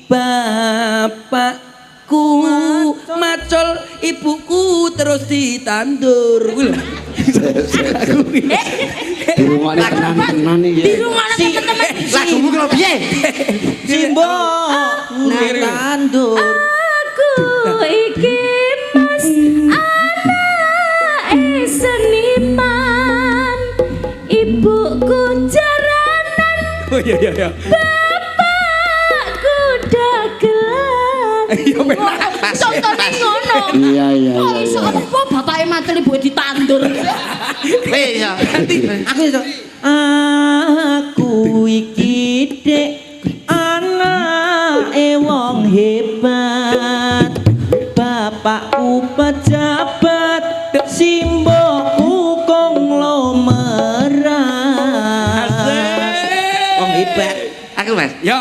bapakku macul ibuku terus ditandur di rumah ini tenan-tenan iki di rumah teman-teman lagumu kok piye Simbo tandur aku iki mas anak seniman ibuku jaranan oh iya bapakku dagelan iya benar contohnya ngono iya kok iso apa bapake mantel ibu ditandur iya aku iki dek anake wong hebat bapakku pejabat simboku konglomerat wong hebat aku mas ya